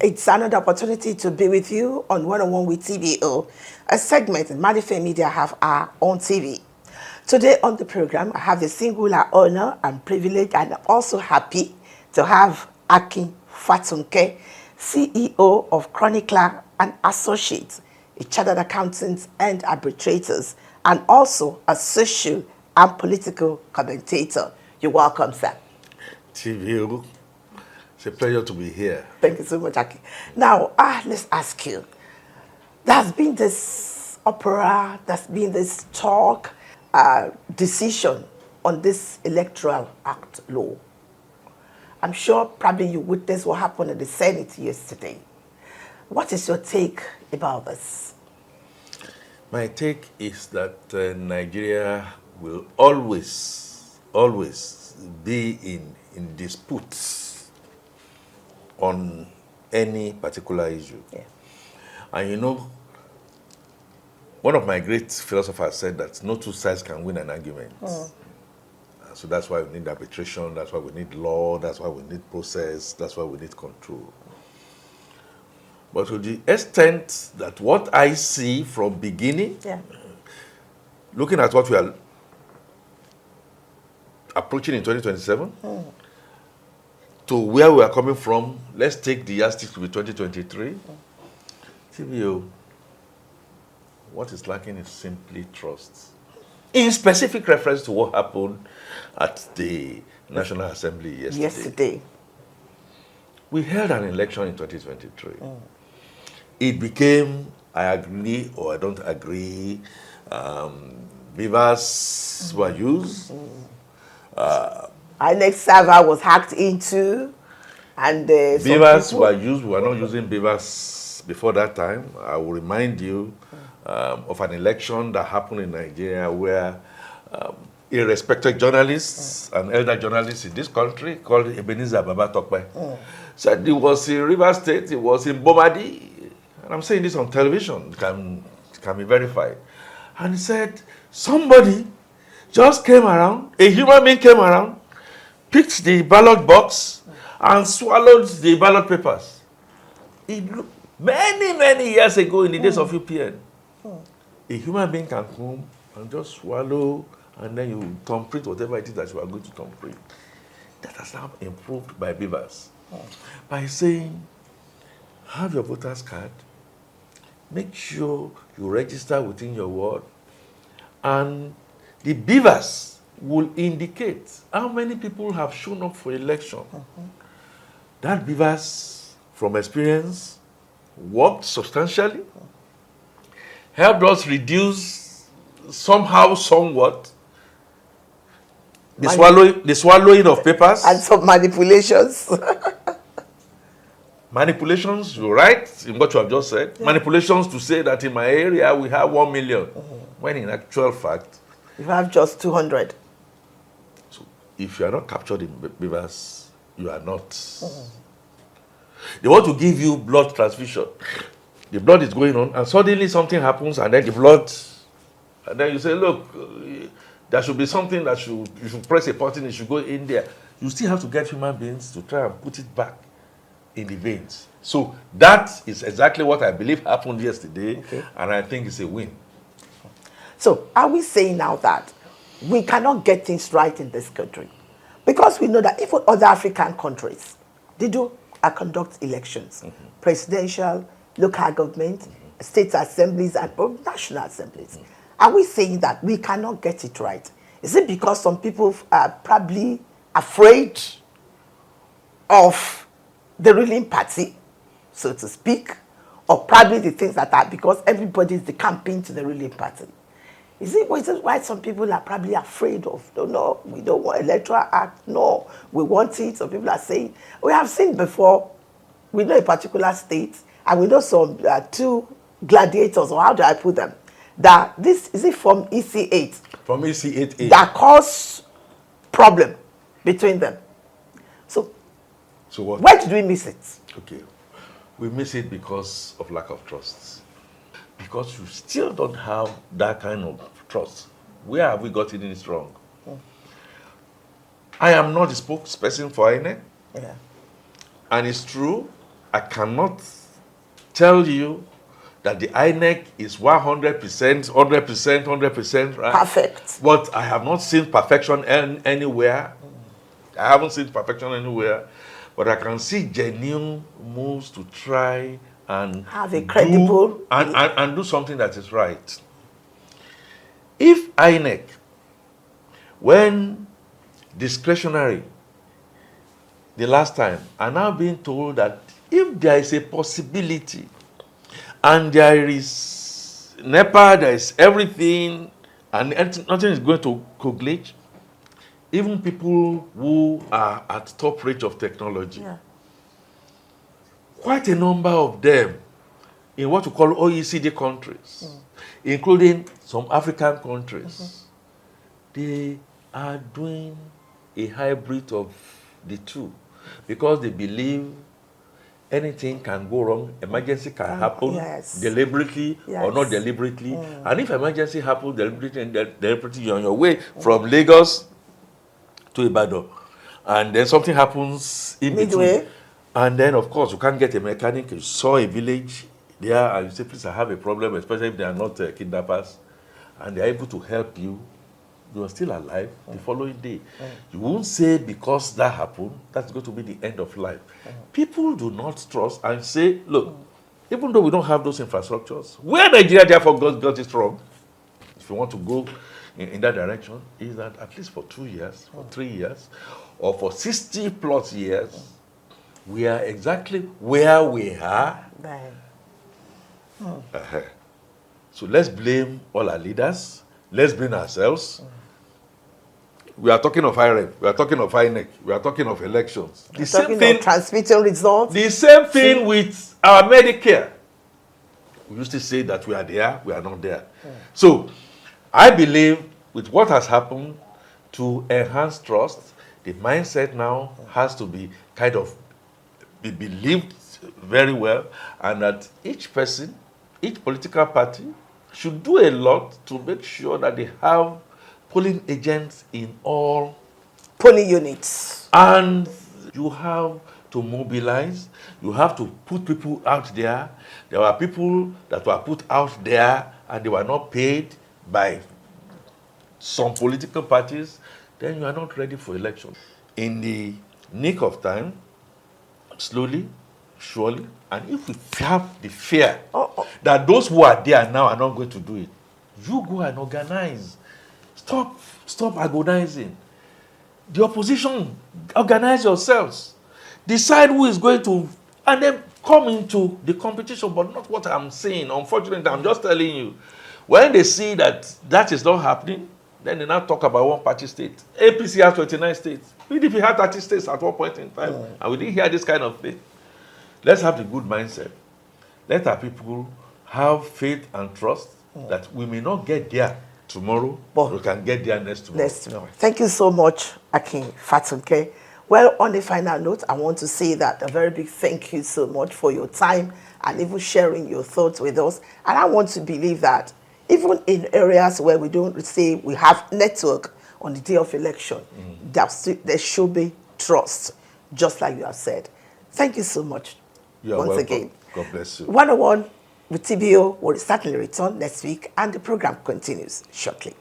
It's another opportunity to be with you on One-on-One with TVO, a segment in Manifair Media have our own TV. Today on the program, I have the singular honor and privilege, and I'm also happy to have Akin Fatunke, CEO of Chronicler and Associates, a chartered accountant and arbitrators, and also a social and political commentator. You're welcome, sir. TVO, it's a pleasure to be here. Thank you so much, Akin. Now, let's ask you. There's been this opera, there's been this talk, decision on this Electoral Act law. I'm sure probably you witnessed what happened in the Senate yesterday. What is your take about this? My take is that Nigeria will always be in disputes on any particular issue. Yeah. And you know, one of my great philosophers said that no two sides can win an argument. So that's why we need arbitration, that's why we need law, that's why we need process, that's why we need control. But to the extent that what I see from beginning, looking at what we are approaching in 2027, to where we are coming from, let's take the yardstick to be 2023. TVO, what is lacking is simply trust. In specific reference to what happened at the National Assembly yesterday. We held an election in 2023. It became, I agree or I don't agree, beavers were used. Our next server was hacked into, and beavers were used. We were not using beavers before that time. I will remind you of an election that happened in Nigeria where a respected journalist, an elder journalist in this country called Ebenezer Babatokpe, said it was in River State, it was in Bomadi, and I'm saying this on television, can be verified. And he said, somebody just came around, a human being came around, picked the ballot box, and swallowed the ballot papers. Many years ago in the days of UPN, a human being can come and just swallow, and then you thumbprint whatever it is that you are going to thumbprint. That has now improved by beavers. By saying, have your voter's card, make sure you register within your ward, and the beavers will indicate how many people have shown up for election. That beavers, from experience, worked substantially, helped us reduce somehow, somewhat, the swallowing of papers. And some manipulations. Manipulations, you're right in what you have just said. Manipulations to say that in my area we have 1 million, when in actual fact, you have just 200. So if you are not captured in beavers, you are not. They want to give you blood transfusion. The blood is going on, and suddenly something happens, and then the blood, and then you say, look, there should be something that you should press a button, it should go in there. You still have to get human beings to try and put it back in the veins. So that is exactly what I believe happened yesterday, and I think it's a win. So are we saying now that we cannot get things right in this country? Because we know that even other African countries, they do conduct elections, presidential, local government, state assemblies, and national assemblies. Are we saying that we cannot get it right? Is it because some people are probably afraid of the ruling party, so to speak, or probably the things that are because everybody is the campaign to the ruling party? Is it why some people are probably afraid of, no, we don't want Electoral Act, no, we want it. Some people are saying, we have seen before, we know a particular state, and we know some two gladiators, or how do I put them, that this, is it from EC8? From EC8A. That caused problem between them. So what? Why did we miss it? Okay. We miss it because of lack of trust. Because you still don't have that kind of trust. Where have we gotten it wrong? I am not the spokesperson for INEC. Yeah. And it's true I cannot tell you that the INEC is 100%, 100%, 100% right. Perfect. But I have not seen perfection anywhere. I haven't seen perfection anywhere. But I can see genuine moves to try and Have a credible and do something that is right. If INEC, when discretionary the last time, are now being told that if there is a possibility and there is NEPA, there is everything, and nothing is going to glitch, even people who are at top rate of technology, quite a number of them in what we call OECD countries, including some African countries, they are doing a hybrid of the two because they believe anything can go wrong, emergency can happen deliberately or not deliberately. And if emergency happens deliberately, you're on your way from Lagos to Ibadan, and then something happens in between. And then, of course, you can't get a mechanic. You saw a village there, and you say, please, I have a problem, especially if they are not kidnappers, and they are able to help you. You are still alive the following day. You won't say because that happened, that's going to be the end of life. People do not trust and say, look, even though we don't have those infrastructures, where Nigeria therefore got it wrong, if you want to go in that direction, is that at least for 2 years, for 3 years, or for 60 plus years, we are exactly where we are. So let's blame all our leaders. Let's blame ourselves. We are talking of IREP, we are talking of INEC, we are talking of elections. The same thing, transmitting results. The same thing with our Medicare. We used to say that we are there, we are not there. So I believe with what has happened, to enhance trust, the mindset now has to be kind of be believed very well, and that each person, each political party should do a lot to make sure that they have polling agents in all polling units. And you have to mobilize, you have to put people out there. There were people that were put out there and they were not paid by some political parties. Then you are not ready for election. In the nick of time, slowly, surely, and if we have the fear that those who are there now are not going to do it, you go and organize. Stop agonizing. The opposition, organize yourselves. Decide who is going to, and then come into the competition, but not what I'm saying. Unfortunately, I'm just telling you. When they see that that is not happening, then they now talk about one-party state. APC has 29 states. PDP had 30 states at one point in time, and we didn't hear this kind of thing. Let's have the good mindset. Let our people have faith and trust that we may not get there tomorrow, but we can get there next tomorrow. Thank you so much, Akin, Fatunke. Well, on the final note, I want to say that a very big thank you so much for your time and even sharing your thoughts with us. And I want to believe that even in areas where we don't say we have network on the day of election, there should be trust, just like you have said. Thank you so much. You are once welcome. Again. God bless you. 101 with TBO will certainly return next week, and the program continues shortly.